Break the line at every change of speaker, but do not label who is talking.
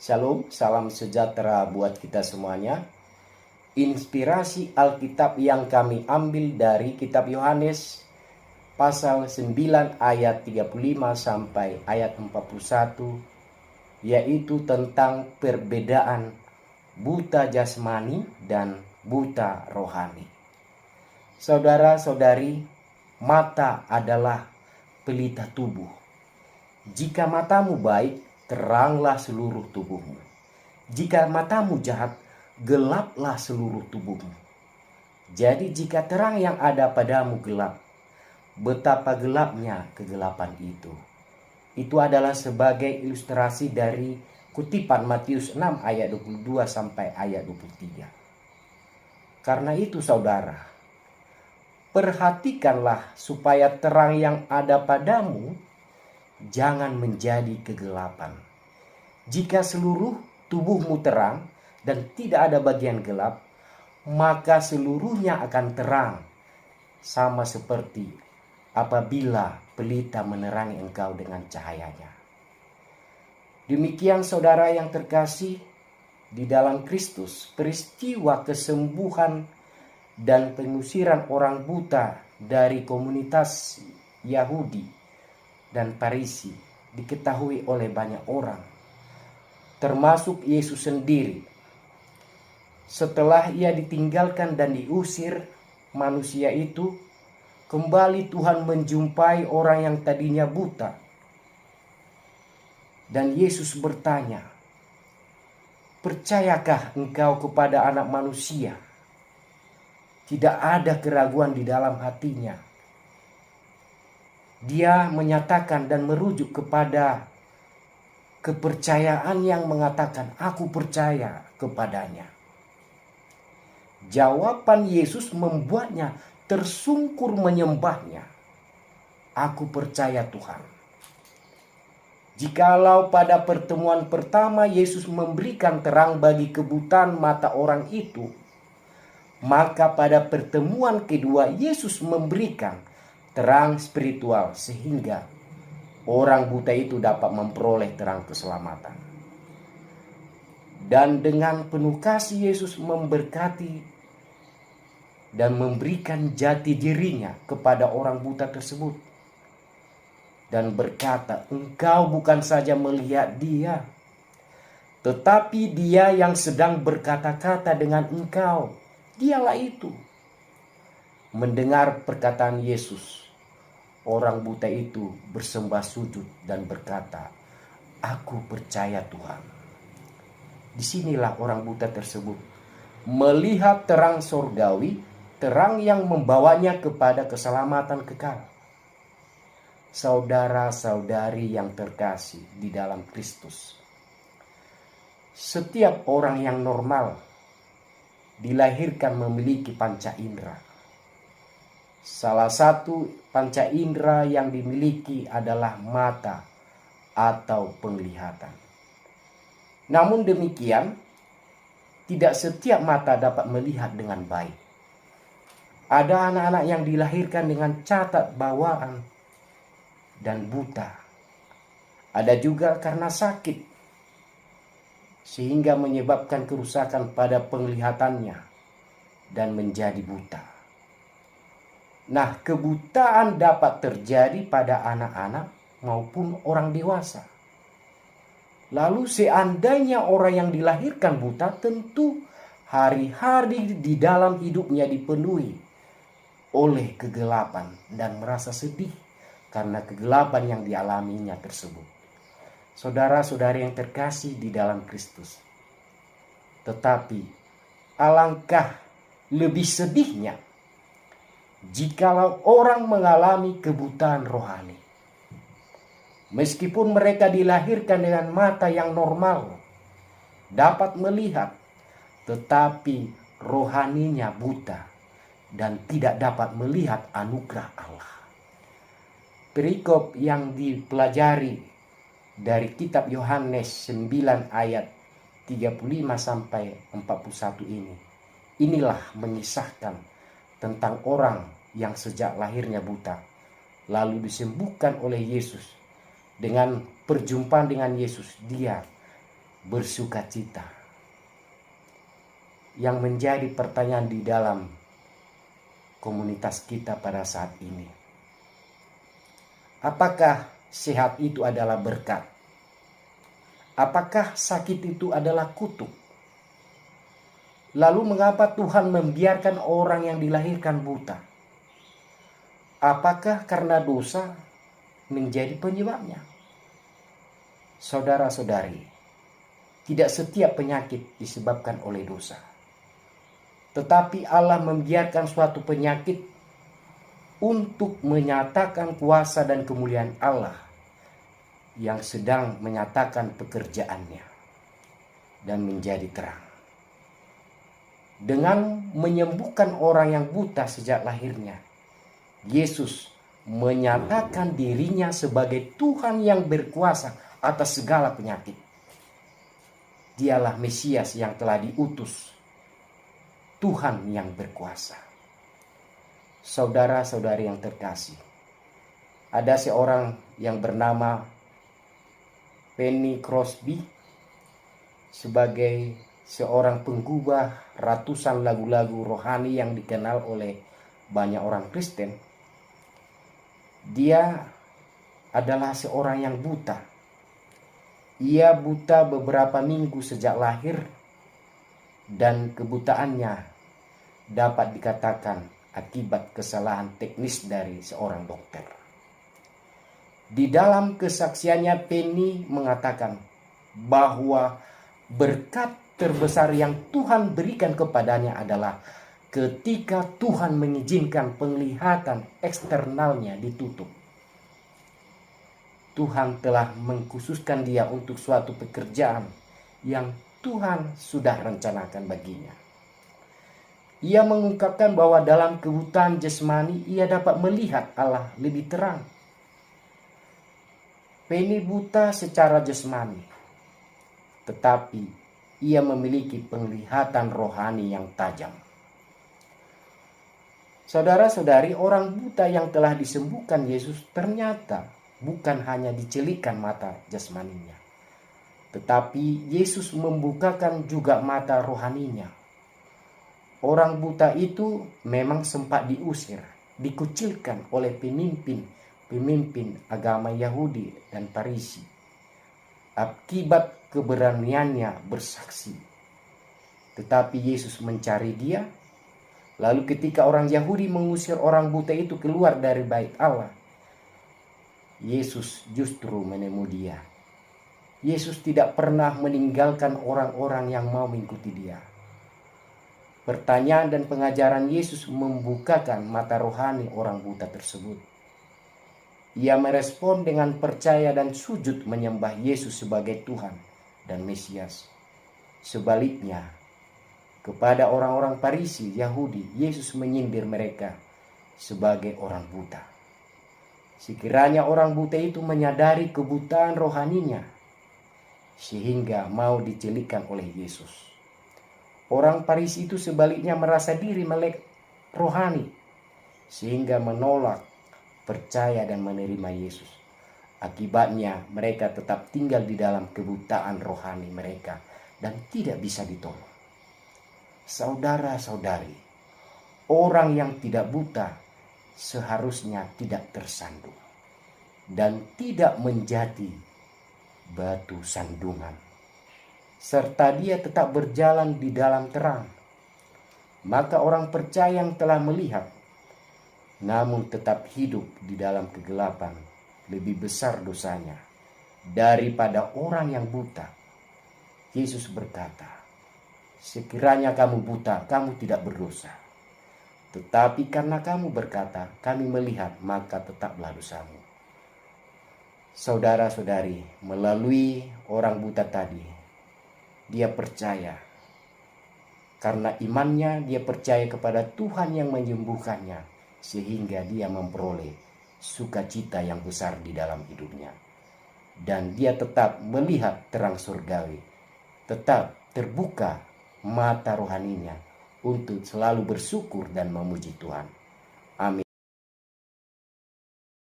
Shalom, salam sejahtera buat kita semuanya. Inspirasi Alkitab yang kami ambil dari kitab Yohanes pasal 9 ayat 35 sampai ayat 41, yaitu tentang perbedaan buta jasmani dan buta rohani. Saudara-saudari, mata adalah pelita tubuh. Jika matamu baik, teranglah seluruh tubuhmu. Jika matamu jahat, gelaplah seluruh tubuhmu. Jadi jika terang yang ada padamu gelap, betapa gelapnya kegelapan itu. Itu adalah sebagai ilustrasi dari kutipan Matius 6 ayat 22 sampai ayat 23. Karena itu saudara, perhatikanlah supaya terang yang ada padamu jangan menjadi kegelapan. Jika seluruh tubuhmu terang dan tidak ada bagian gelap, maka seluruhnya akan terang, sama seperti apabila pelita menerangi engkau dengan cahayanya. Demikian saudara yang terkasih di dalam Kristus, peristiwa kesembuhan dan pengusiran orang buta dari komunitas Yahudi dan Farisi diketahui oleh banyak orang, termasuk Yesus sendiri. Setelah ia ditinggalkan dan diusir manusia itu, kembali Tuhan menjumpai orang yang tadinya buta. Dan Yesus bertanya, "Percayakah engkau kepada Anak Manusia?" Tidak ada keraguan di dalam hatinya. Dia menyatakan dan merujuk kepada kepercayaan yang mengatakan, "Aku percaya kepadanya." Jawaban Yesus membuatnya tersungkur menyembahnya. "Aku percaya Tuhan." Jikalau pada pertemuan pertama Yesus memberikan terang bagi kebutaan mata orang itu, maka pada pertemuan kedua Yesus memberikan terang spiritual sehingga orang buta itu dapat memperoleh terang keselamatan. Dan dengan penuh kasih Yesus memberkati dan memberikan jati dirinya kepada orang buta tersebut. Dan berkata, "Engkau bukan saja melihat dia, tetapi dia yang sedang berkata-kata dengan engkau, dialah itu." Mendengar perkataan Yesus, orang buta itu bersembah sujud dan berkata, "Aku percaya Tuhan." Disinilah orang buta tersebut melihat terang sorgawi, terang yang membawanya kepada keselamatan kekal. Saudara-saudari yang terkasih di dalam Kristus, setiap orang yang normal dilahirkan memiliki panca indera. Salah satu panca indera yang dimiliki adalah mata atau penglihatan. Namun demikian, tidak setiap mata dapat melihat dengan baik. Ada anak-anak yang dilahirkan dengan cacat bawaan dan buta. Ada juga karena sakit, sehingga menyebabkan kerusakan pada penglihatannya dan menjadi buta. Nah, kebutaan dapat terjadi pada anak-anak maupun orang dewasa. Lalu seandainya orang yang dilahirkan buta, tentu hari-hari di dalam hidupnya dipenuhi oleh kegelapan dan merasa sedih karena kegelapan yang dialaminya tersebut. Saudara-saudari yang terkasih di dalam Kristus, tetapi alangkah lebih sedihnya jikalau orang mengalami kebutaan rohani. Meskipun mereka dilahirkan dengan mata yang normal, dapat melihat, tetapi rohaninya buta dan tidak dapat melihat anugerah Allah. Perikop yang dipelajari dari kitab Yohanes 9 ayat 35 sampai 41 ini, inilah mengisahkan tentang orang yang sejak lahirnya buta, lalu disembuhkan oleh Yesus. Dengan perjumpaan dengan Yesus, dia bersukacita. Yang menjadi pertanyaan di dalam komunitas kita pada saat ini, apakah sehat itu adalah berkat? Apakah sakit itu adalah kutuk? Lalu mengapa Tuhan membiarkan orang yang dilahirkan buta? Apakah karena dosa menjadi penyebabnya? Saudara-saudari, tidak setiap penyakit disebabkan oleh dosa. Tetapi Allah membiarkan suatu penyakit untuk menyatakan kuasa dan kemuliaan Allah yang sedang menyatakan pekerjaannya dan menjadi terang. Dengan menyembuhkan orang yang buta sejak lahirnya, Yesus menyatakan dirinya sebagai Tuhan yang berkuasa atas segala penyakit. Dialah Mesias yang telah diutus, Tuhan yang berkuasa. Saudara-saudari yang terkasih, ada seorang yang bernama Penny Crosby sebagai seorang penggubah ratusan lagu-lagu rohani yang dikenal oleh banyak orang Kristen. Dia adalah seorang yang buta. Ia buta beberapa minggu sejak lahir, dan kebutaannya dapat dikatakan akibat kesalahan teknis dari seorang dokter. Di dalam kesaksiannya, Penny mengatakan bahwa berkat terbesar yang Tuhan berikan kepadanya adalah ketika Tuhan mengizinkan penglihatan eksternalnya ditutup. Tuhan telah mengkhususkan dia untuk suatu pekerjaan yang Tuhan sudah rencanakan baginya. Ia mengungkapkan bahwa dalam kebutaan jasmani ia dapat melihat Allah lebih terang. Penny buta secara jasmani, tetapi ia memiliki penglihatan rohani yang tajam. Saudara-saudari, orang buta yang telah disembuhkan Yesus ternyata bukan hanya dicelikan mata jasmaninya, tetapi Yesus membukakan juga mata rohaninya. Orang buta itu memang sempat diusir, dikucilkan oleh pemimpin agama Yahudi dan Farisi akibat keberaniannya bersaksi. Tetapi Yesus mencari dia. Lalu ketika orang Yahudi mengusir orang buta itu keluar dari bait Allah, Yesus justru menemui dia. Yesus tidak pernah meninggalkan orang-orang yang mau mengikuti dia. Pertanyaan dan pengajaran Yesus membukakan mata rohani orang buta tersebut. Ia merespon dengan percaya dan sujud menyembah Yesus sebagai Tuhan dan Mesias. Sebaliknya, kepada orang-orang Farisi Yahudi, Yesus menyindir mereka sebagai orang buta. Sekiranya orang buta itu menyadari kebutaan rohaninya, sehingga mau dicelikan oleh Yesus. Orang Farisi itu sebaliknya merasa diri melek rohani, sehingga menolak, percaya dan menerima Yesus. Akibatnya mereka tetap tinggal di dalam kebutaan rohani mereka dan tidak bisa ditolong. Saudara-saudari, orang yang tidak buta seharusnya tidak tersandung dan tidak menjadi batu sandungan, serta dia tetap berjalan di dalam terang. Maka orang percaya yang telah melihat namun tetap hidup di dalam kegelapan lebih besar dosanya daripada orang yang buta. Yesus berkata, sekiranya kamu buta, kamu tidak berdosa. Tetapi karena kamu berkata, kami melihat, maka tetaplah dosamu. Saudara-saudari, melalui orang buta tadi, dia percaya. Karena imannya, dia percaya kepada Tuhan yang menyembuhkannya, sehingga dia memperoleh sukacita yang besar di dalam hidupnya. Dan dia tetap melihat terang surgawi, tetap terbuka mata rohaninya untuk selalu bersyukur dan memuji Tuhan.